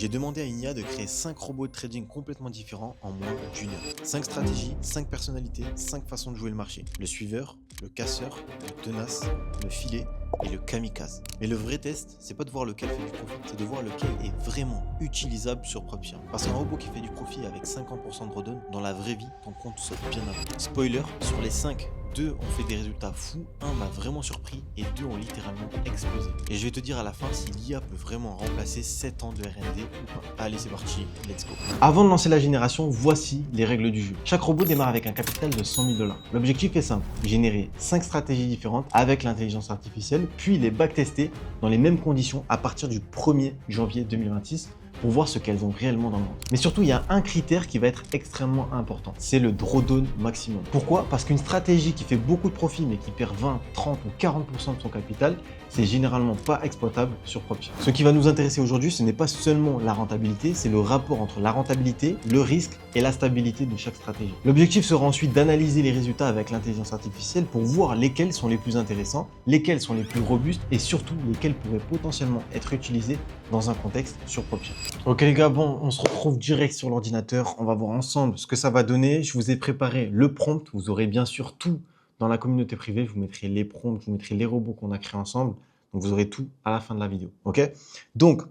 J'ai demandé à une IA de créer 5 robots de trading complètement différents en moins d'une heure. 5 stratégies, 5 personnalités, 5 façons de jouer le marché. Le suiveur, le casseur, le tenace, le filet et le kamikaze. Mais le vrai test, c'est pas de voir lequel fait du profit, c'est de voir lequel est vraiment utilisable sur PropShare. Parce qu'un robot qui fait du profit avec 50% de redone, dans la vraie vie, ton compte saute bien avant. Spoiler, sur les 5, 2 ont fait des résultats fous, 1 m'a vraiment surpris et 2 ont littéralement explosé. Et je vais te dire à la fin si l'IA peut vraiment remplacer 7 ans de R&D ou pas. Allez, c'est parti, let's go. Avant de lancer la génération, voici les règles du jeu. Chaque robot démarre avec un capital de 100 000 $. L'objectif est simple, générer 5 stratégies différentes avec l'intelligence artificielle, puis les backtester dans les mêmes conditions à partir du 1er janvier 2026 pour voir ce qu'elles ont réellement dans le monde. Mais surtout, il y a un critère qui va être extrêmement important, c'est le drawdown maximum. Pourquoi? Parce qu'une stratégie qui fait beaucoup de profit mais qui perd 20, 30 ou 40% de son capital, c'est généralement pas exploitable sur PropShare. Ce qui va nous intéresser aujourd'hui, ce n'est pas seulement la rentabilité, c'est le rapport entre la rentabilité, le risque et la stabilité de chaque stratégie. L'objectif sera ensuite d'analyser les résultats avec l'intelligence artificielle pour voir lesquels sont les plus intéressants, lesquels sont les plus robustes et surtout lesquels pourraient potentiellement être utilisés dans un contexte sur PropShare. Ok les gars, bon, on se retrouve direct sur l'ordinateur. On va voir ensemble ce que ça va donner. Je vous ai préparé le prompt. Vous aurez bien sûr tout dans la communauté privée. Je vous mettrai les prompts, je vous mettrai les robots qu'on a créés ensemble. Donc, vous aurez tout à la fin de la vidéo. Ok? Donc,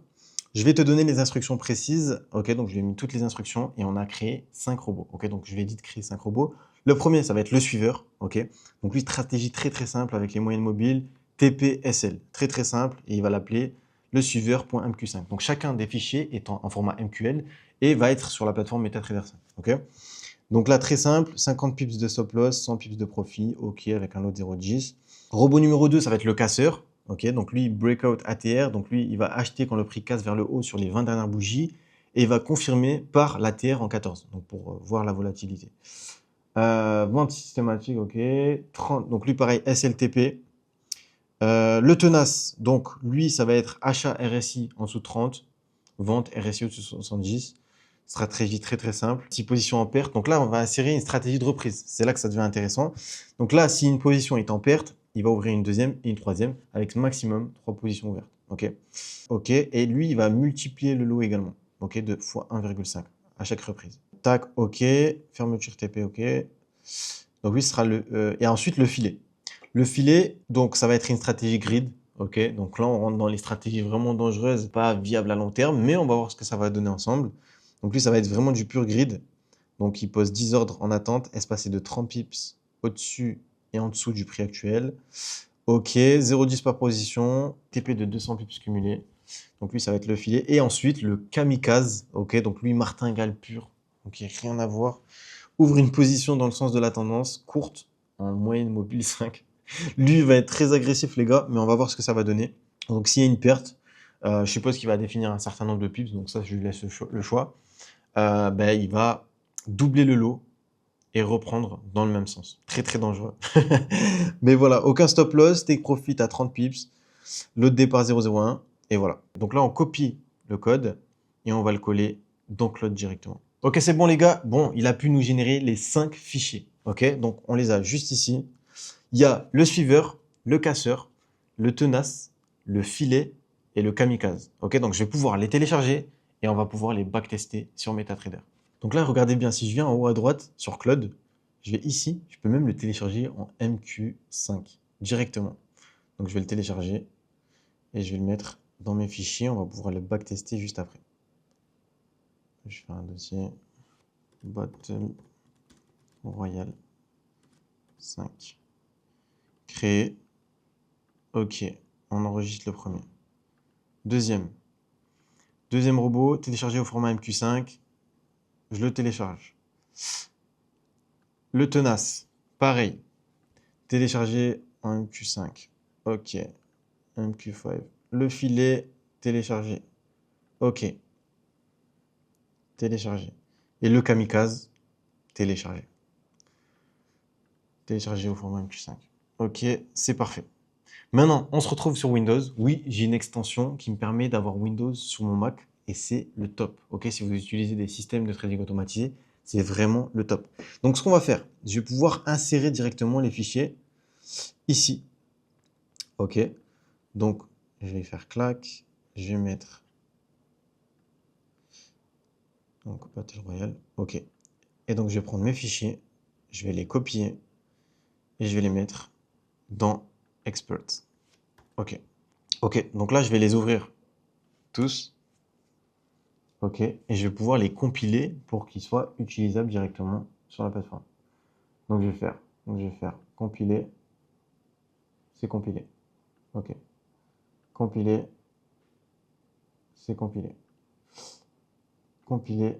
je vais te donner les instructions précises. Ok? Donc, je vais mis toutes les instructions et on a créé 5 robots. Ok? Donc, je vais dire de créer 5 robots. Le premier, ça va être le suiveur. Ok? Donc, lui, stratégie très très simple avec les moyennes mobiles. TPSL. Très très simple. Et il va l'appeler le suiveur.mq5. Donc, chacun des fichiers est en format MQL et va être sur la plateforme MetaTrader 5. Ok? Donc là, très simple, 50 pips de stop loss, 100 pips de profit, ok, avec un autre 0,10. Robot numéro 2, ça va être le casseur. Ok, donc lui, breakout ATR, donc lui, il va acheter quand le prix casse vers le haut sur les 20 dernières bougies et il va confirmer par l'ATR en 14, donc pour voir la volatilité. Vente systématique, ok. 30, donc lui, pareil, SLTP. Le tenace, donc lui, ça va être achat RSI en dessous de 30, vente RSI au-dessus de 70. Stratégie très très simple. 6 positions en perte. Donc là, on va insérer une stratégie de reprise. C'est là que ça devient intéressant. Donc là, si une position est en perte, il va ouvrir une deuxième et une troisième avec maximum 3 positions ouvertes. Ok. Ok. Et lui, il va multiplier le lot également. Ok. De fois 1,5 à chaque reprise. Tac. Ok. Fermeture TP. Ok. Donc lui, ce sera le. Et ensuite, le filet. Le filet, donc ça va être une stratégie grid. Ok. Donc là, on rentre dans les stratégies vraiment dangereuses, pas viables à long terme, mais on va voir ce que ça va donner ensemble. Donc lui, ça va être vraiment du pur grid. Donc il pose 10 ordres en attente, espacés de 30 pips au-dessus et en dessous du prix actuel. Ok, 0,10 par position, TP de 200 pips cumulés. Donc lui, ça va être le filet. Et ensuite, le kamikaze. Ok, donc lui, martingale pur. Donc il n'y a rien à voir. Ouvre une position dans le sens de la tendance, courte, en moyenne mobile 5. Lui, il va être très agressif, les gars, mais on va voir ce que ça va donner. Donc s'il y a une perte, je suppose qu'il va définir un certain nombre de pips, donc ça, je lui laisse le choix. Il va doubler le lot et reprendre dans le même sens. Très très dangereux. Mais voilà, aucun stop loss, take profit à 30 pips, lot de départ 0,01 et voilà. Donc là, on copie le code et on va le coller dans Claude directement. Ok, c'est bon les gars. Bon, il a pu nous générer les 5 fichiers. Ok, donc on les a juste ici. Il y a le suiveur, le casseur, le tenace, le filet et le kamikaze. Ok, donc je vais pouvoir les télécharger et on va pouvoir les backtester sur MetaTrader. Donc là, regardez bien, si je viens en haut à droite sur Claude, je vais ici, je peux même le télécharger en MQ5 directement. Donc je vais le télécharger et je vais le mettre dans mes fichiers. On va pouvoir le backtester juste après. Je fais un dossier Battle Royale 5. Créer. Ok, on enregistre le premier. Deuxième robot, téléchargé au format MQ5. Je le télécharge. Le tenace, pareil. Téléchargé en MQ5. Ok. MQ5. Le filet, téléchargé. Ok. Téléchargé. Et le kamikaze, téléchargé. Téléchargé au format MQ5. Ok, c'est parfait. Maintenant, on se retrouve sur Windows. Oui, j'ai une extension qui me permet d'avoir Windows sur mon Mac et c'est le top. Ok, si vous utilisez des systèmes de trading automatisé, c'est vraiment le top. Donc, ce qu'on va faire, je vais pouvoir insérer directement les fichiers ici. Ok, donc je vais faire clac, je vais mettre Donc, Battle Royale. OK. Et donc, je vais prendre mes fichiers, je vais les copier et je vais les mettre dans Expert. OK. OK. Donc là, je vais les ouvrir tous. OK. Et je vais pouvoir les compiler pour qu'ils soient utilisables directement sur la plateforme. Donc, je vais faire compiler. C'est compilé. OK. Compiler. C'est compilé. Compiler.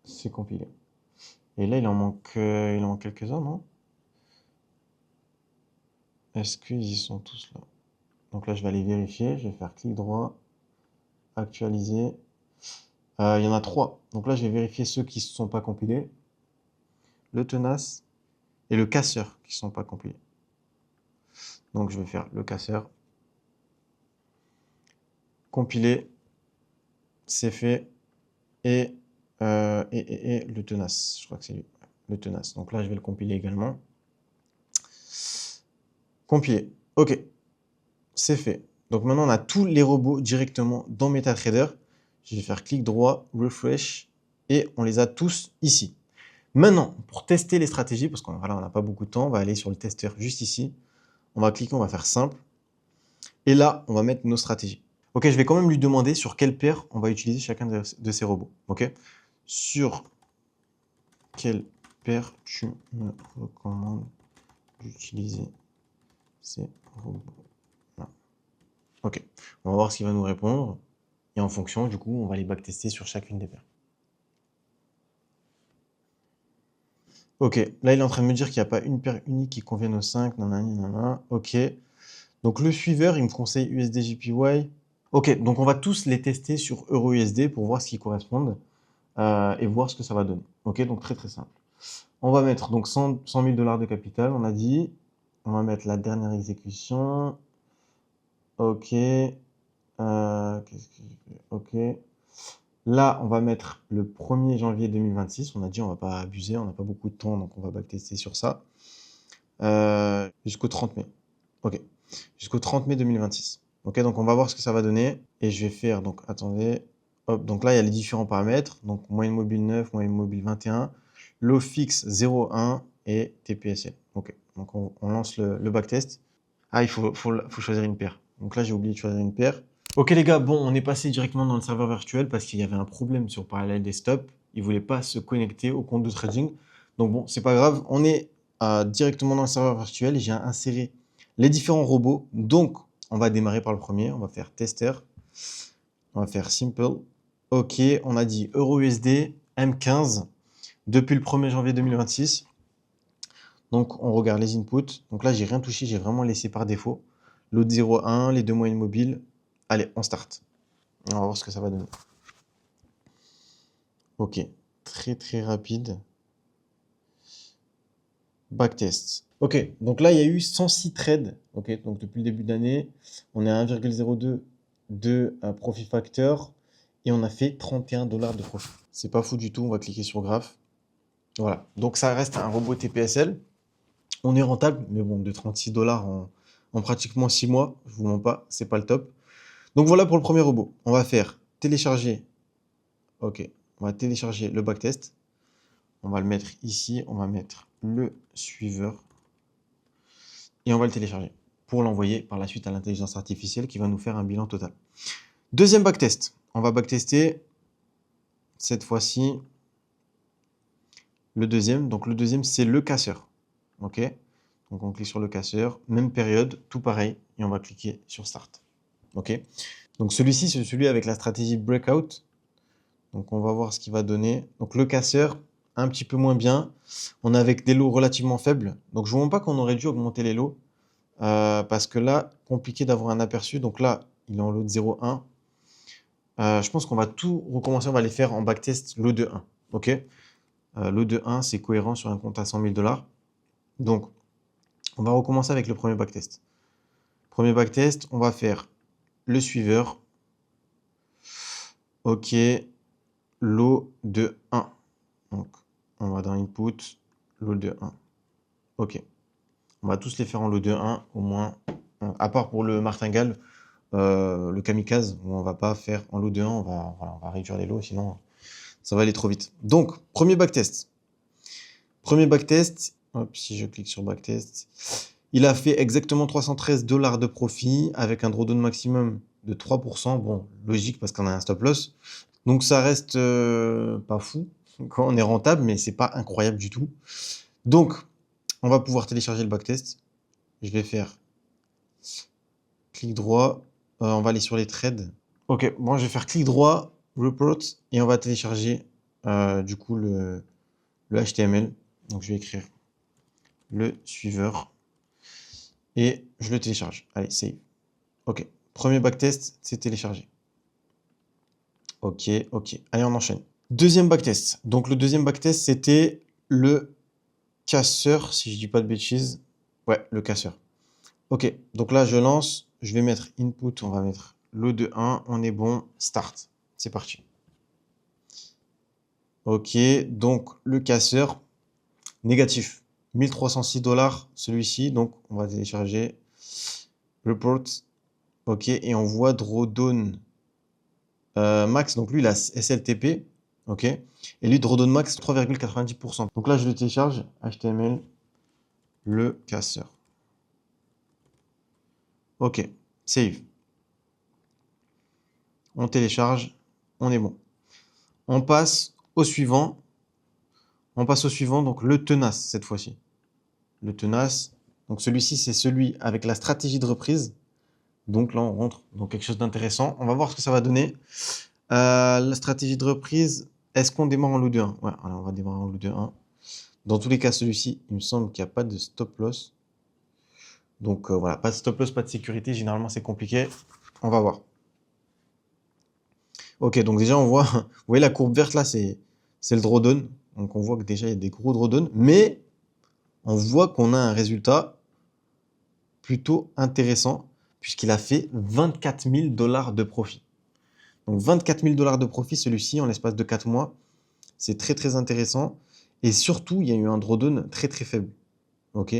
C'est compilé. Et là, il en manque quelques-uns, non? Est-ce qu'ils y sont tous là? Donc là, je vais aller vérifier. Je vais faire clic droit, actualiser. Il y en a 3. Donc là, je vais vérifier ceux qui ne sont pas compilés. Le tenace et le casseur qui ne sont pas compilés. Donc je vais faire le casseur. Compiler. C'est fait. Et le tenace. Je crois que c'est lui. Le tenace. Donc là, je vais le compiler également. Compiler. OK. C'est fait. Donc maintenant, on a tous les robots directement dans MetaTrader. Je vais faire clic droit, refresh, et on les a tous ici. Maintenant, pour tester les stratégies, parce qu'on n'a pas beaucoup de temps, on va aller sur le testeur juste ici. On va cliquer, on va faire simple. Et là, on va mettre nos stratégies. Ok, je vais quand même lui demander sur quelle paire on va utiliser chacun de ces robots. Ok, sur quelle paire tu me recommandes d'utiliser ces robots là. Ok, on va voir ce qu'il va nous répondre. Et en fonction, du coup, on va les backtester sur chacune des paires. Ok, là, il est en train de me dire qu'il n'y a pas une paire unique qui convienne aux 5. Nanana. Ok. Donc, le suiveur, il me conseille USD-JPY. Ok, donc on va tous les tester sur EURUSD pour voir ce qui correspondent et voir ce que ça va donner. Ok, donc très très simple. On va mettre donc 100 000 $ de capital, on a dit. On va mettre la dernière exécution. Ok. Qu'est-ce que j'ai fait? Ok. Là, on va mettre le 1er janvier 2026. On a dit on va pas abuser, on n'a pas beaucoup de temps, donc on va backtester sur ça. Jusqu'au 30 mai. Ok. Jusqu'au 30 mai 2026. Ok, donc on va voir ce que ça va donner. Et je vais faire, donc attendez. Hop, donc là, il y a les différents paramètres. Donc moyenne mobile 9, moyenne mobile 21, low fixe 0,1 et TPSL. Ok, donc on lance le backtest. Ah, il faut choisir une paire. Donc là, j'ai oublié de choisir une paire. Ok les gars, bon, on est passé directement dans le serveur virtuel parce qu'il y avait un problème sur Parallel Desktop. Il ne voulait pas se connecter au compte de trading. Donc bon, c'est pas grave. On est directement dans le serveur virtuel. J'ai inséré les différents robots. Donc, on va démarrer par le premier. On va faire tester. On va faire simple. Ok, on a dit EURUSD M15 depuis le 1er janvier 2026. Donc, on regarde les inputs. Donc là, j'ai rien touché. J'ai vraiment laissé par défaut. L'autre 0,1, les deux moyennes mobiles. Allez, on start. On va voir ce que ça va donner. Ok, très très rapide. Backtest. Ok, donc là, il y a eu 106 trades. Ok, donc depuis le début de l'année, on est à 1,02 de profit factor et on a fait 31 $ de profit. C'est pas fou du tout. On va cliquer sur graphe. Voilà, donc ça reste un robot TPSL. On est rentable, mais bon, de 36 $ en pratiquement 6 mois, je vous mens pas, c'est pas le top. Donc voilà pour le premier robot. On va faire télécharger. Ok, on va télécharger le backtest. On va le mettre ici, on va mettre le suiveur et on va le télécharger pour l'envoyer par la suite à l'intelligence artificielle qui va nous faire un bilan total. Deuxième backtest. On va backtester cette fois-ci le deuxième. Donc le deuxième, c'est le casseur. Ok. Donc on clique sur le casseur, même période, tout pareil, et on va cliquer sur Start. Ok. Donc celui-ci, c'est celui avec la stratégie Breakout. Donc on va voir ce qu'il va donner. Donc le casseur, un petit peu moins bien. On est avec des lots relativement faibles. Donc je ne vous montre pas qu'on aurait dû augmenter les lots. Parce que là, compliqué d'avoir un aperçu. Donc là, il est en lot de 0,1. Je pense qu'on va tout recommencer. On va les faire en backtest lot de 1. Ok. Lot de 1, c'est cohérent sur un compte à 100 000 $. Donc, on va recommencer avec le premier backtest. Premier backtest, on va faire le suiveur. Ok. Lot de 1. Donc, on va dans Input, lot de 1. Ok. On va tous les faire en lot de 1, au moins. À part pour le martingale, le kamikaze, où on va pas faire en lot de 1, voilà, on va réduire les lots, sinon ça va aller trop vite. Donc, premier backtest. Premier backtest, hop, si je clique sur backtest, il a fait exactement 313 $ de profit avec un drawdown maximum de 3%. Bon, logique parce qu'on a un stop loss. Donc ça reste pas fou quand on est rentable, mais c'est pas incroyable du tout. Donc, on va pouvoir télécharger le backtest. Je vais faire clic droit. On va aller sur les trades. Ok, bon, je vais faire clic droit, report, et on va télécharger du coup le HTML. Donc je vais écrire le suiveur et je le télécharge. Allez, save. Ok, premier backtest, c'est téléchargé. Ok, ok. Allez, on enchaîne. Deuxième backtest. Donc le deuxième backtest, c'était le casseur, si je dis pas de bêtises. Ouais, le casseur. Ok, donc là, je lance. Je vais mettre input, on va mettre lot de 1. On est bon, start. C'est parti. Ok, donc le casseur, négatif. 1306 $, celui-ci. Donc, on va télécharger. Report. Ok, et on voit drawdown max. Donc, lui, il a SLTP. Ok, et lui, drawdown max 3,90%. Donc là, je le télécharge. HTML, le casseur. Ok, save. On télécharge. On est bon. On passe au suivant. On passe au suivant, donc le tenace cette fois-ci. Le tenace. Donc celui-ci, c'est celui avec la stratégie de reprise. Donc là, on rentre dans quelque chose d'intéressant. On va voir ce que ça va donner. La stratégie de reprise, est-ce qu'on démarre en lot de 1? Ouais, alors on va démarrer en lot de 1. Dans tous les cas, celui-ci, il me semble qu'il n'y a pas de stop loss. Donc voilà, pas de stop loss, pas de sécurité. Généralement, c'est compliqué. On va voir. Ok, donc déjà, on voit, vous voyez la courbe verte là, c'est le drawdown. Donc on voit que déjà, il y a des gros drawdowns. Mais on voit qu'on a un résultat plutôt intéressant puisqu'il a fait 24 000 $ de profit. Donc 24 000 $ de profit, celui-ci, en l'espace de 4 mois. C'est très très intéressant. Et surtout, il y a eu un drawdown très très faible. Ok,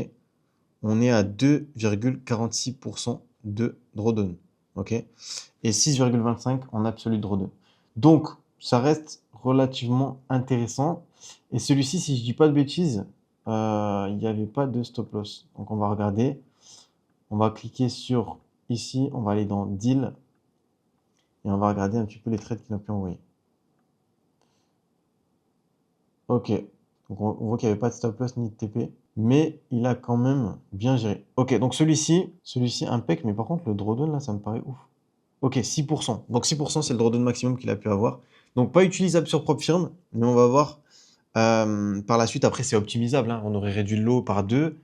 on est à 2,46% de drawdown. Ok, et 6,25 en absolu drawdown. Donc, ça reste relativement intéressant. Et celui-ci, si je dis pas de bêtises, il n'y avait pas de stop loss. Donc, on va regarder. On va cliquer sur ici. On va aller dans Deal. Et on va regarder un petit peu les trades qu'il a pu envoyer. Ok. Donc, on voit qu'il n'y avait pas de stop loss ni de TP. Mais il a quand même bien géré. Ok, donc celui-ci impec. Mais par contre, le drawdown, là, ça me paraît ouf. Ok, 6%. Donc 6%, c'est le drawdown maximum qu'il a pu avoir. Donc pas utilisable sur propre firme, mais on va voir par la suite. Après, c'est optimisable, hein. On aurait réduit le lot par 2.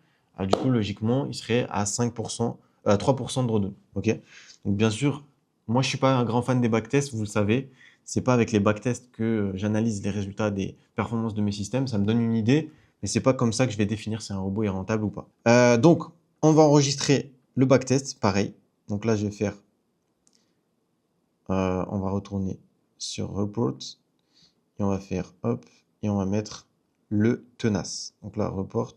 Du coup, logiquement, il serait à 5%, 3% de drawdown. Ok. Donc bien sûr, moi, je suis pas un grand fan des backtests, vous le savez. C'est pas avec les backtests que j'analyse les résultats des performances de mes systèmes. Ça me donne une idée, mais c'est pas comme ça que je vais définir si un robot est rentable ou pas. Donc, on va enregistrer le backtest, pareil. Donc là, je vais faire on va retourner sur report et on va faire hop et on va mettre le tenace. Donc là, report,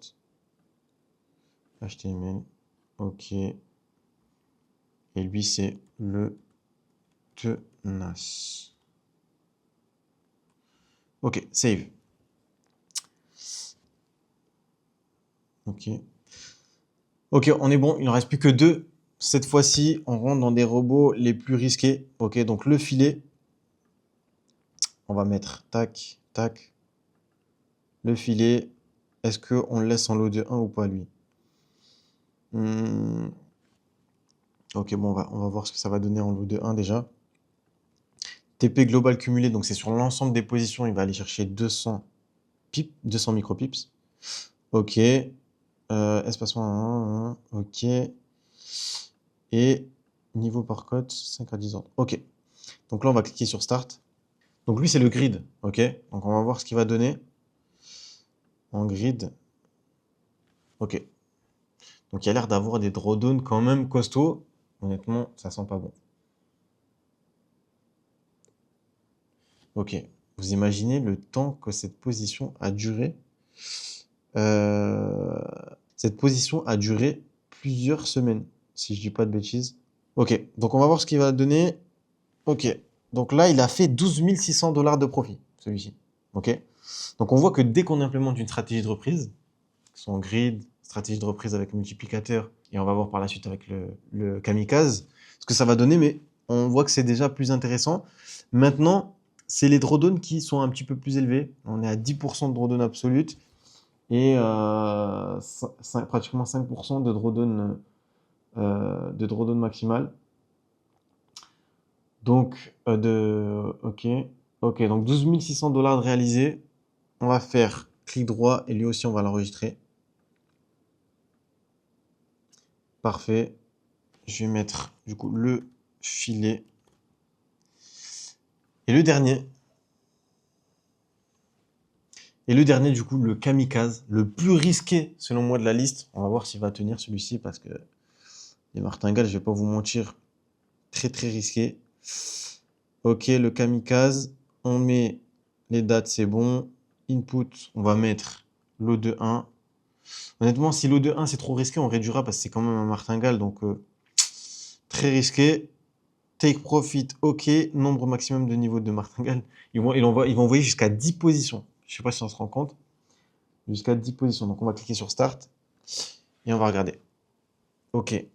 HTML, ok. Et lui, c'est le tenace. Ok, save. Ok. Ok, on est bon, il ne reste plus que 2. Cette fois-ci, on rentre dans des robots les plus risqués. Ok, donc le filet, on va mettre tac, tac. Le filet, est-ce qu'on le laisse en lot de 1 ou pas, lui? Ok, bon, on va voir ce que ça va donner en lot de 1 déjà. TP global cumulé, donc c'est sur l'ensemble des positions, il va aller chercher 200 pips, 200 micropips. Ok. Espacement 1, ok. Et niveau par cote, 5 à 10 ordres. Ok. Donc là, on va cliquer sur Start. Donc lui, c'est le grid. Ok. Donc on va voir ce qu'il va donner en grid. Ok. Donc il y a l'air d'avoir des drawdowns quand même costauds. Honnêtement, ça sent pas bon. Ok. Vous imaginez le temps que cette position a duré? Cette position a duré plusieurs semaines, si je dis pas de bêtises. Ok, donc on va voir ce qu'il va donner. Ok, donc là, il a fait 12 600 $ de profit, celui-ci. Ok, donc on voit que dès qu'on implémente une stratégie de reprise, son grid, stratégie de reprise avec multiplicateur, et on va voir par la suite avec le kamikaze, ce que ça va donner, mais on voit que c'est déjà plus intéressant. Maintenant, c'est les drawdowns qui sont un petit peu plus élevés. On est à 10% de drawdown absolute et pratiquement 5% de drawdown maximal. Donc, ok, donc 12 600 $ de réalisé. On va faire clic droit et lui aussi, on va l'enregistrer. Parfait. Je vais mettre du coup le filet. Et le dernier. Du coup, le kamikaze, le plus risqué selon moi de la liste. On va voir s'il va tenir celui-ci parce que les martingales, je vais pas vous mentir, très très risqué. Ok, le kamikaze, on met les dates, c'est bon. Input, on va mettre l'eau de 1. Honnêtement, si l'eau de 1 c'est trop risqué, on réduira parce que c'est quand même un martingale, donc très risqué. Take profit, ok. Nombre maximum de niveaux de martingale. Il va envoyer jusqu'à 10 positions. Je sais pas si on se rend compte. Jusqu'à 10 positions. Donc on va cliquer sur Start et on va regarder. Ok.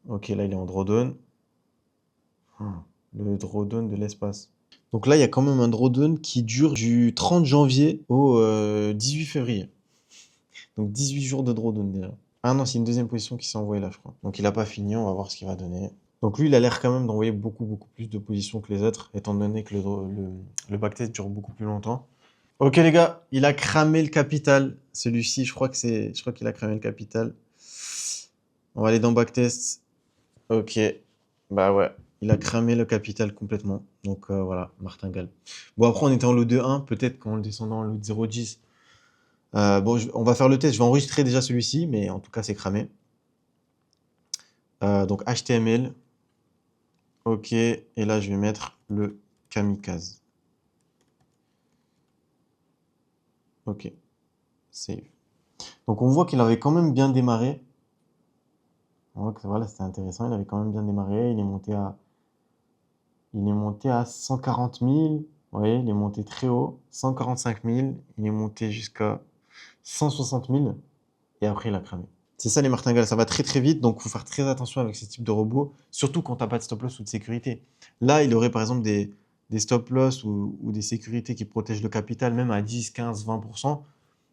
Ok, là il est en drawdown. Le drawdown de l'espace. Donc là, il y a quand même un drawdown qui dure du 30 janvier au 18 février. Donc 18 jours de drawdown déjà. Ah non, c'est une deuxième position qui s'est envoyée là, je crois. Donc il n'a pas fini, on va voir ce qu'il va donner. Donc lui, il a l'air quand même d'envoyer beaucoup plus de positions que les autres, étant donné que le backtest dure beaucoup plus longtemps. Ok les gars, il a cramé le capital. Celui-ci, je crois qu'il a cramé le capital. On va aller dans backtest. Ok, bah ouais, il a cramé le capital complètement. Donc voilà, martingale. Bon après on était en lot de 1, peut-être qu'en le descendant en lot de 0,10. Bon, on va faire le test, je vais enregistrer déjà celui-ci, mais en tout cas c'est cramé. Donc HTML. Ok, et là je vais mettre le kamikaze. Ok, save. Donc on voit qu'il avait quand même bien démarré. On voit que voilà, c'était intéressant, il avait quand même bien démarré. Il est monté à 140 000. Vous voyez, il est monté très haut. 145 000. Il est monté jusqu'à 160 000. Et après, il a cramé. C'est ça les martingales, ça va très très vite, donc il faut faire très attention avec ce type de robot, surtout quand tu n'as pas de stop loss ou de sécurité. Là, il aurait par exemple des stop loss ou des sécurités qui protègent le capital, même à 10, 15, 20%.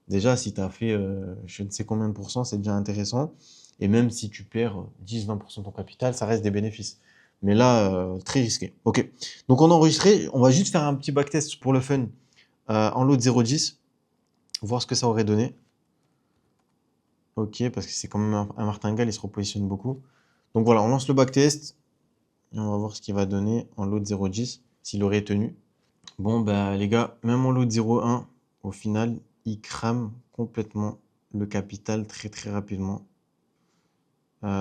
Déjà, si tu as fait je ne sais combien de pourcents, c'est déjà intéressant. Et même si tu perds 10, 20% de ton capital, ça reste des bénéfices. Mais là, très risqué. Ok, donc on a enregistré, on va juste faire un petit backtest pour le fun en lot de 0,10, voir ce que ça aurait donné. Ok, parce que c'est quand même un martingale, il se repositionne beaucoup. Donc voilà, on lance le backtest et on va voir ce qu'il va donner en lot de 0,10, s'il aurait tenu. Bon, bah les gars, même en lot de 0,1, au final, il crame complètement le capital très très rapidement.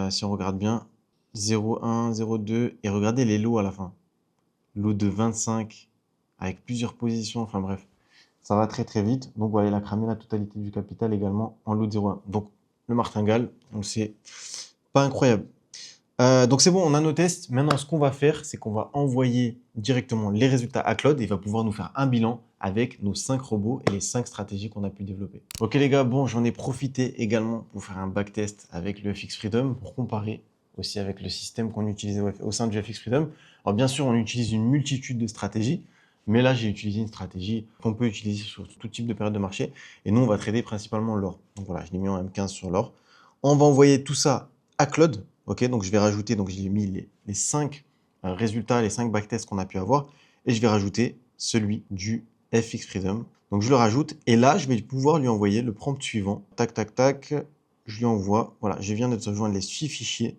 Si on regarde bien, 0,1, 0,2, et regardez les lots à la fin. Lot de 25, avec plusieurs positions, enfin bref. Ça va très très vite. Donc voilà, il a cramé la totalité du capital également en lot de 0,1. Donc le martingale, on sait, pas incroyable. Donc c'est bon, on a nos tests. Maintenant, ce qu'on va faire, c'est qu'on va envoyer directement les résultats à Claude et il va pouvoir nous faire un bilan avec nos 5 robots et les 5 stratégies qu'on a pu développer. Ok les gars, bon, j'en ai profité également pour faire un backtest avec le FX Freedom pour comparer aussi avec le système qu'on utilisait au sein du FX Freedom. Alors bien sûr, on utilise une multitude de stratégies, mais là, j'ai utilisé une stratégie qu'on peut utiliser sur tout type de période de marché. Et nous, on va trader principalement l'or. Donc voilà, je l'ai mis en M15 sur l'or. On va envoyer tout ça à Claude. Ok, donc je vais rajouter, donc j'ai mis les 5 résultats, les 5 backtests qu'on a pu avoir. Et je vais rajouter celui du FX Freedom. Donc je le rajoute. Et là, je vais pouvoir lui envoyer le prompt suivant. Tac, tac, tac. Je lui envoie. Voilà, je viens de te rejoindre les 6 fichiers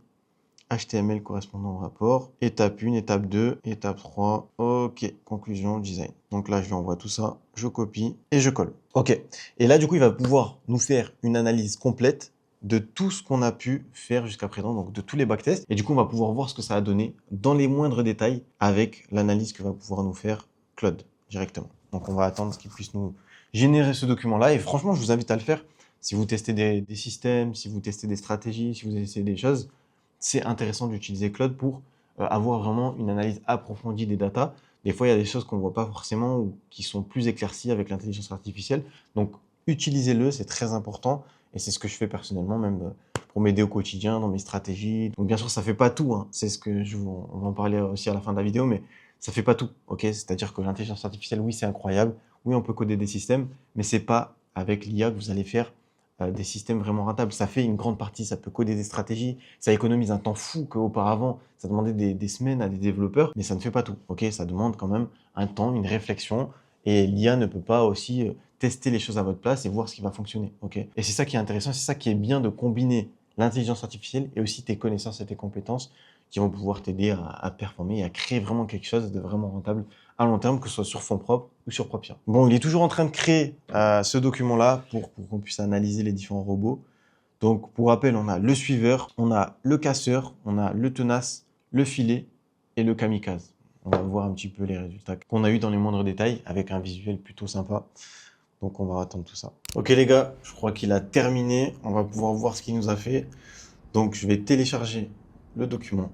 HTML correspondant au rapport, étape 1, étape 2, étape 3, ok, conclusion, design. Donc là, je lui envoie tout ça, je copie et je colle. Ok, et là, du coup, il va pouvoir nous faire une analyse complète de tout ce qu'on a pu faire jusqu'à présent, donc de tous les backtests. Et du coup, on va pouvoir voir ce que ça a donné dans les moindres détails avec l'analyse que va pouvoir nous faire Claude directement. Donc, on va attendre qu'il puisse nous générer ce document-là. Et franchement, je vous invite à le faire. Si vous testez des systèmes, si vous testez des stratégies, si vous essayez des choses, c'est intéressant d'utiliser Claude pour avoir vraiment une analyse approfondie des datas. Des fois, il y a des choses qu'on ne voit pas forcément ou qui sont plus éclaircies avec l'intelligence artificielle. Donc, utilisez-le, c'est très important. Et c'est ce que je fais personnellement, même pour m'aider au quotidien, dans mes stratégies. Donc, bien sûr, ça ne fait pas tout. Hein. C'est ce que on va en parler aussi à la fin de la vidéo, mais ça ne fait pas tout. Ok, c'est-à-dire que l'intelligence artificielle, oui, c'est incroyable. Oui, on peut coder des systèmes, mais ce n'est pas avec l'IA que vous allez faire des systèmes vraiment rentables. Ça fait une grande partie, ça peut coder des stratégies, ça économise un temps fou qu'auparavant, ça demandait des semaines à des développeurs, mais ça ne fait pas tout. Ok, ça demande quand même un temps, une réflexion, et l'IA ne peut pas aussi tester les choses à votre place et voir ce qui va fonctionner. Ok, et c'est ça qui est intéressant, c'est ça qui est bien de combiner l'intelligence artificielle et aussi tes connaissances et tes compétences qui vont pouvoir t'aider à performer et à créer vraiment quelque chose de vraiment rentable à long terme, que ce soit sur fonds propres ou sur Propium. Bon, il est toujours en train de créer ce document-là pour qu'on puisse analyser les différents robots. Donc, pour rappel, on a le suiveur, on a le casseur, on a le tenace, le filet et le kamikaze. On va voir un petit peu les résultats qu'on a eu dans les moindres détails avec un visuel plutôt sympa. Donc, on va attendre tout ça. Ok les gars, je crois qu'il a terminé. On va pouvoir voir ce qu'il nous a fait. Donc, je vais télécharger le document.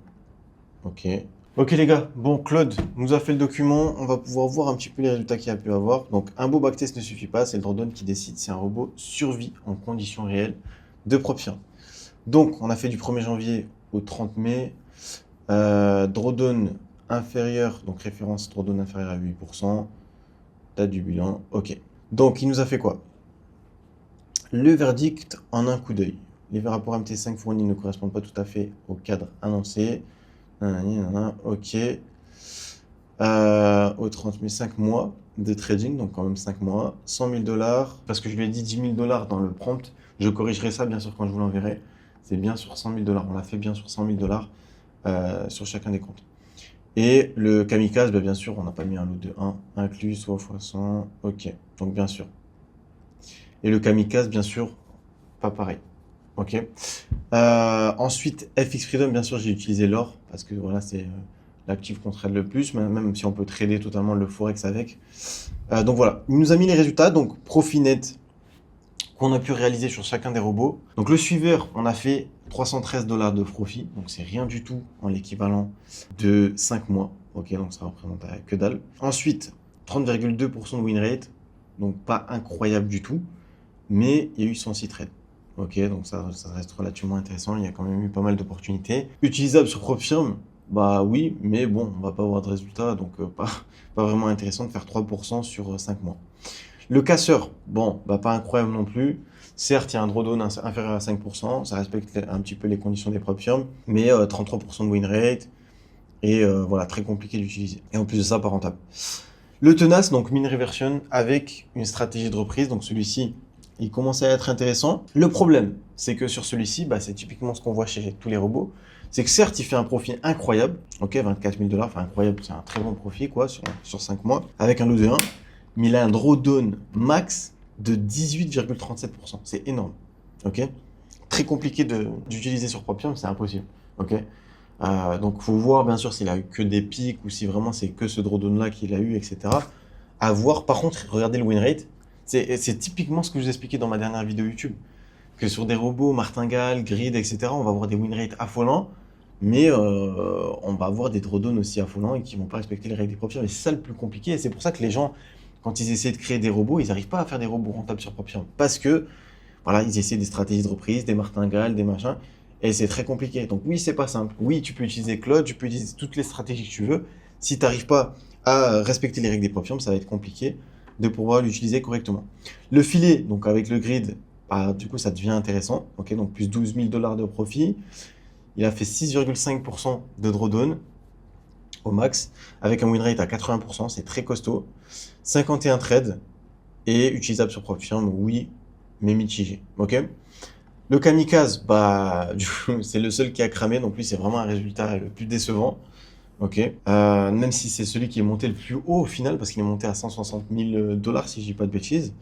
Ok les gars, bon Claude nous a fait le document, on va pouvoir voir un petit peu les résultats qu'il a pu avoir. Donc un beau backtest ne suffit pas, c'est le Drawdown qui décide, c'est un robot survie en conditions réelles de Propium. Donc on a fait du 1er janvier au 30 mai, Drawdown inférieur, donc référence Drawdown inférieur à 8%, date du bilan, ok. Donc il nous a fait quoi? Le verdict en un coup d'œil. Les rapports MT5 fournis ne correspondent pas tout à fait au cadre annoncé. Ok. Au 30 mai, 5 mois de trading, donc quand même 5 mois. 100 000 $, parce que je lui ai dit 10 000 $ dans le prompt. Je corrigerai ça, bien sûr, quand je vous l'enverrai. C'est bien sur 100 000 $. On l'a fait bien sur 100 000 $ sur chacun des comptes. Et le kamikaze, bien sûr, on n'a pas mis un lot de 1 inclus, soit fois 100. Ok, donc bien sûr. Et le kamikaze, bien sûr, pas pareil. Ok. Ensuite, FX Freedom, bien sûr, j'ai utilisé l'or parce que voilà, c'est l'actif qu'on trade le plus, même si on peut trader totalement le Forex avec. Donc voilà, il nous a mis les résultats. Donc, profit net qu'on a pu réaliser sur chacun des robots. Donc, le suiveur, on a fait 313 $ de profit. Donc, c'est rien du tout en l'équivalent de 5 mois. Ok, donc ça représente que dalle. Ensuite, 30,2% de win rate. Donc, pas incroyable du tout. Mais il y a eu 106 trades. Ok, donc ça reste relativement intéressant. Il y a quand même eu pas mal d'opportunités. Utilisable sur Propium, bah oui, mais bon, on va pas avoir de résultats, donc pas vraiment intéressant de faire 3% sur 5 mois. Le casseur, bon, bah pas incroyable non plus. Certes, il y a un drawdown inférieur à 5%, ça respecte un petit peu les conditions des Propium, mais 33% de win rate, et voilà, très compliqué d'utiliser. Et en plus de ça, pas rentable. Le tenace, donc mean reversion avec une stratégie de reprise, donc celui-ci, il commence à être intéressant. Le problème, c'est que sur celui-ci, bah, c'est typiquement ce qu'on voit chez tous les robots. C'est que certes, il fait un profit incroyable. Ok, 24 000 $, enfin incroyable, c'est un très bon profit quoi, sur 5 mois, avec un lot de 1. Mais il a un drawdown max de 18,37%. C'est énorme. Ok, très compliqué d'utiliser sur Propium, c'est impossible. Ok, donc il faut voir bien sûr s'il a eu que des pics ou si vraiment c'est que ce drawdown-là qu'il a eu, etc. À voir. Par contre, regardez le win rate. C'est typiquement ce que je vous expliquais dans ma dernière vidéo YouTube. Que sur des robots, martingale, grid, etc., on va avoir des win rates affolants, mais on va avoir des drawdowns aussi affolants et qui ne vont pas respecter les règles des Propium. Et c'est ça le plus compliqué. Et c'est pour ça que les gens, quand ils essaient de créer des robots, ils n'arrivent pas à faire des robots rentables sur Propium. Parce que, voilà, ils essaient des stratégies de reprise, des martingales, des machins. Et c'est très compliqué. Donc oui, c'est pas simple. Oui, tu peux utiliser Claude, tu peux utiliser toutes les stratégies que tu veux. Si tu n'arrives pas à respecter les règles des Propium, ça va être compliqué de pouvoir l'utiliser correctement. Le filet, donc avec le grid, bah, du coup, ça devient intéressant. Ok, donc plus 12 000 $ de profit. Il a fait 6,5% de drawdown au max, avec un win rate à 80%, c'est très costaud. 51 trades et utilisable sur Propium, oui, mais mitigé. Ok. Le kamikaze, bah, c'est le seul qui a cramé, donc lui, c'est vraiment un résultat le plus décevant. Ok, même si c'est celui qui est monté le plus haut au final, parce qu'il est monté à 160 000 $, si je dis pas de bêtises.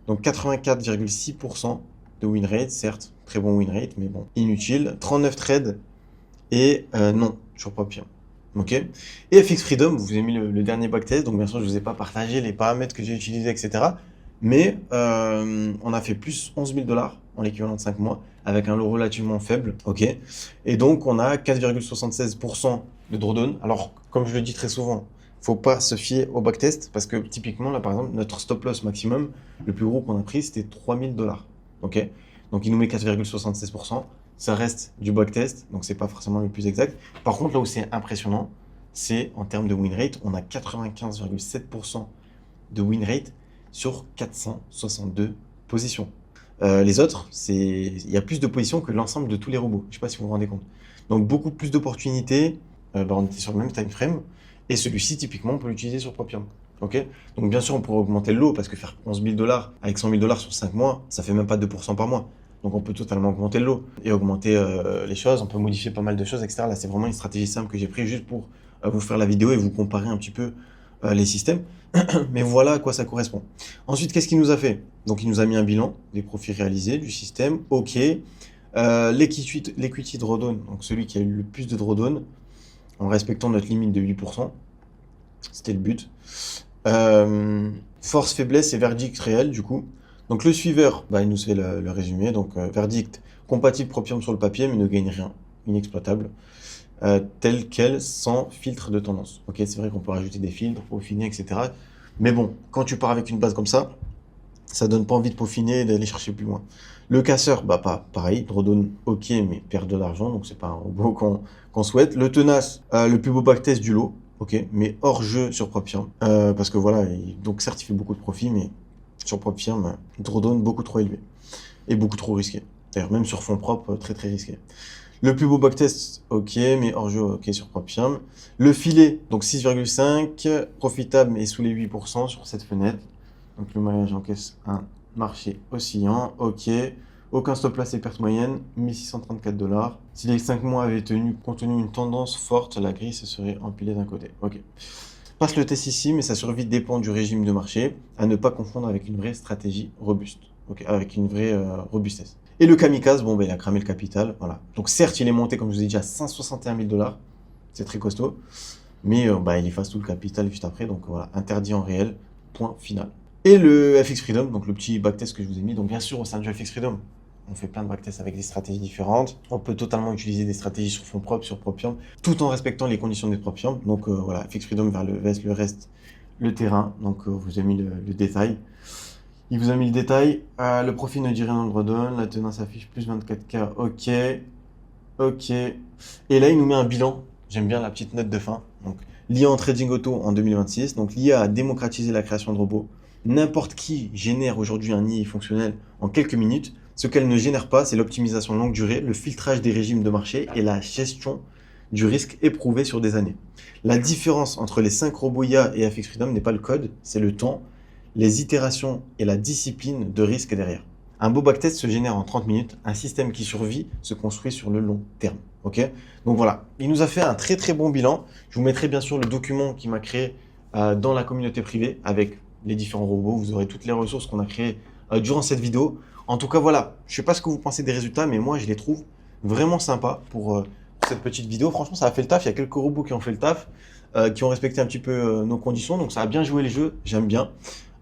Donc 84,6% de win rate, certes, très bon win rate, mais bon, inutile. 39 trades et non, sur Propium. Ok. Et FX Freedom, vous avez mis le dernier backtest, donc bien sûr, je ne vous ai pas partagé les paramètres que j'ai utilisés, etc. Mais on a fait plus 11 000 $ en l'équivalent de 5 mois, avec un lot relativement faible, ok. Et donc, on a 4,76% de drawdown. Alors, comme je le dis très souvent, faut pas se fier au backtest parce que typiquement, là, par exemple, notre stop loss maximum, le plus gros qu'on a pris, c'était 3000 $. Ok. Donc, il nous met 4,76%. Ça reste du backtest, donc c'est pas forcément le plus exact. Par contre, là où c'est impressionnant, c'est en termes de win rate, on a 95,7% de win rate sur 462 positions. Les autres, il y a plus de positions que l'ensemble de tous les robots. Je ne sais pas si vous vous rendez compte. Donc, beaucoup plus d'opportunités. On était sur le même time frame. Et celui-ci, typiquement, on peut l'utiliser sur Propium. Okay. Donc, bien sûr, on pourrait augmenter le lot parce que faire 11 000 $ avec 100 000 $ sur 5 mois, ça fait même pas 2% par mois. Donc, on peut totalement augmenter le lot et augmenter les choses. On peut modifier pas mal de choses, etc. Là, c'est vraiment une stratégie simple que j'ai prise juste pour vous faire la vidéo et vous comparer un petit peu les systèmes. Mais voilà à quoi ça correspond. Ensuite, qu'est-ce qu'il nous a fait? Donc, il nous a mis un bilan des profits réalisés du système. OK. L'equity drawdown, donc celui qui a eu le plus de drawdown, en respectant notre limite de 8%. C'était le but. Force, faiblesse et verdict réel, du coup. Donc, le suiveur, il nous fait le résumé. Donc, verdict, compatible Propium sur le papier, mais ne gagne rien. Inexploitable. Tel quel, sans filtre de tendance. Ok, c'est vrai qu'on peut rajouter des filtres, peaufiner, etc. Mais bon, quand tu pars avec une base comme ça donne pas envie de peaufiner et d'aller chercher plus loin. Le casseur, pareil, drawdown ok, mais perd de l'argent, donc c'est pas un robot qu'on souhaite. Le tenace, le plus beau backtest du lot, ok, mais hors jeu sur Propium. Parce que voilà, donc certes il fait beaucoup de profit, mais sur Propium, drawdown beaucoup trop élevé. Et beaucoup trop risqué. D'ailleurs, même sur fonds propres, très très risqué. Le plus beau backtest, ok, mais hors jeu, ok, sur Propium. Le filet, donc 6,5, profitable mais sous les 8% sur cette fenêtre. Donc le maillage encaisse un marché oscillant, ok. Aucun stop loss et perte moyenne, 1634 $. Si les 5 mois avaient contenu une tendance forte, la grille se serait empilée d'un côté. Ok. Passe le test ici, mais sa survie dépend du régime de marché, à ne pas confondre avec une vraie stratégie robuste, ok, avec une vraie robustesse. Et le kamikaze, il a cramé le capital, voilà. Donc certes, il est monté, comme je vous ai dit, à 161 000 $, c'est très costaud, mais il efface tout le capital juste après, donc voilà, interdit en réel, point final. Et le FX Freedom, donc le petit backtest que je vous ai mis, donc bien sûr, au sein du FX Freedom, on fait plein de backtests avec des stratégies différentes. On peut totalement utiliser des stratégies sur fonds propres, sur Propium, tout en respectant les conditions des Propium. Donc voilà, FX Freedom vers le reste, le terrain. Donc vous avez mis le détail. Il vous a mis le détail. Le profit ne dit rien dans le drawdown. La tenance s'affiche plus 24K. Ok. Ok. Et là, il nous met un bilan. J'aime bien la petite note de fin. Donc, l'IA en trading auto en 2026. Donc, l'IA a démocratisé la création de robots. N'importe qui génère aujourd'hui un IA fonctionnel en quelques minutes. Ce qu'elle ne génère pas, c'est l'optimisation longue durée, le filtrage des régimes de marché et la gestion du risque éprouvé sur des années. La différence entre les 5 robots IA et FX Freedom n'est pas le code, c'est le temps, les itérations et la discipline de risque derrière. Un beau backtest se génère en 30 minutes, un système qui survit se construit sur le long terme. Ok. Donc voilà, il nous a fait un très très bon bilan. Je vous mettrai bien sûr le document qu'il m'a créé dans la communauté privée avec les différents robots. Vous aurez toutes les ressources qu'on a créées durant cette vidéo. En tout cas, voilà, je ne sais pas ce que vous pensez des résultats, mais moi, je les trouve vraiment sympas pour cette petite vidéo. Franchement, ça a fait le taf. Il y a quelques robots qui ont fait le taf, qui ont respecté un petit peu nos conditions. Donc, ça a bien joué les jeux. J'aime bien.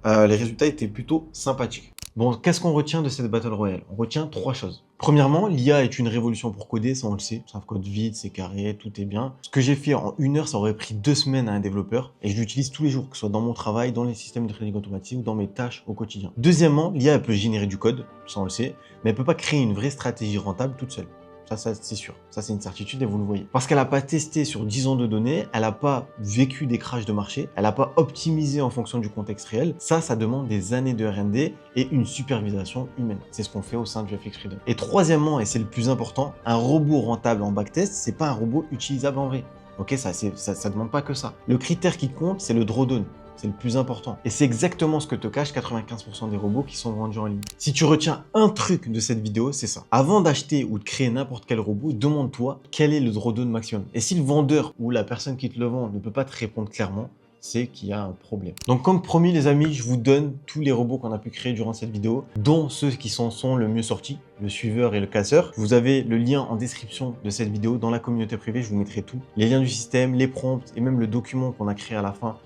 Les résultats étaient plutôt sympathiques. Bon, qu'est-ce qu'on retient de cette Battle Royale? On retient 3 choses. Premièrement, l'IA est une révolution pour coder, ça on le sait. Ça code vite, c'est carré, tout est bien. Ce que j'ai fait en 1 heure, ça aurait pris 2 semaines à un développeur. Et je l'utilise tous les jours, que ce soit dans mon travail, dans les systèmes de trading automatique ou dans mes tâches au quotidien. Deuxièmement, l'IA elle peut générer du code, ça on le sait, mais elle peut pas créer une vraie stratégie rentable toute seule. Ça c'est sûr. Ça, c'est une certitude et vous le voyez. Parce qu'elle n'a pas testé sur 10 ans de données, elle n'a pas vécu des crashs de marché, elle n'a pas optimisé en fonction du contexte réel. Ça demande des années de R&D et une supervision humaine. C'est ce qu'on fait au sein du FX Freedom. Et troisièmement, et c'est le plus important, un robot rentable en backtest, c'est pas un robot utilisable en vrai. Ok, ça demande pas que ça. Le critère qui compte, c'est le drawdown. C'est le plus important. Et c'est exactement ce que te cachent 95% des robots qui sont vendus en ligne. Si tu retiens un truc de cette vidéo, c'est ça. Avant d'acheter ou de créer n'importe quel robot, demande-toi quel est le drawdown maximum. Et si le vendeur ou la personne qui te le vend ne peut pas te répondre clairement, c'est qu'il y a un problème. Donc comme promis les amis, je vous donne tous les robots qu'on a pu créer durant cette vidéo, dont ceux qui sont le mieux sortis, le suiveur et le casseur. Vous avez le lien en description de cette vidéo dans la communauté privée, je vous mettrai tout. Les liens du système, les prompts et même le document qu'on a créé à la fin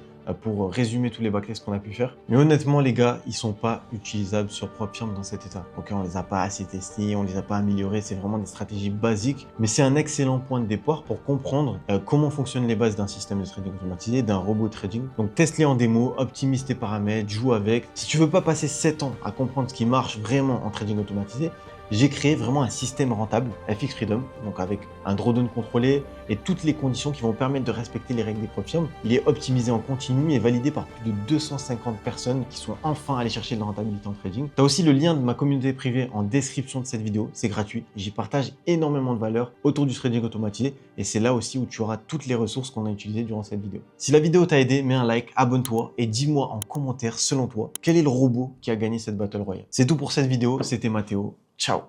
pour résumer tous les backtests qu'on a pu faire. Mais honnêtement, les gars, ils sont pas utilisables sur Propfirm dans cet état. Ok, on les a pas assez testés, on les a pas améliorés, c'est vraiment des stratégies basiques, mais c'est un excellent point de départ pour comprendre comment fonctionnent les bases d'un système de trading automatisé, d'un robot trading. Donc teste-les en démo, optimise tes paramètres, joue avec. Si tu veux pas passer 7 ans à comprendre ce qui marche vraiment en trading automatisé, j'ai créé vraiment un système rentable, FX Freedom, donc avec un drawdown contrôlé et toutes les conditions qui vont permettre de respecter les règles des Propfirm. Il est optimisé en continu et validé par plus de 250 personnes qui sont enfin allées chercher de la rentabilité en trading. Tu as aussi le lien de ma communauté privée en description de cette vidéo, c'est gratuit. J'y partage énormément de valeur autour du trading automatisé et c'est là aussi où tu auras toutes les ressources qu'on a utilisées durant cette vidéo. Si la vidéo t'a aidé, mets un like, abonne-toi et dis-moi en commentaire, selon toi, quel est le robot qui a gagné cette Battle Royale. C'est tout pour cette vidéo, c'était Mathéo. Ciao.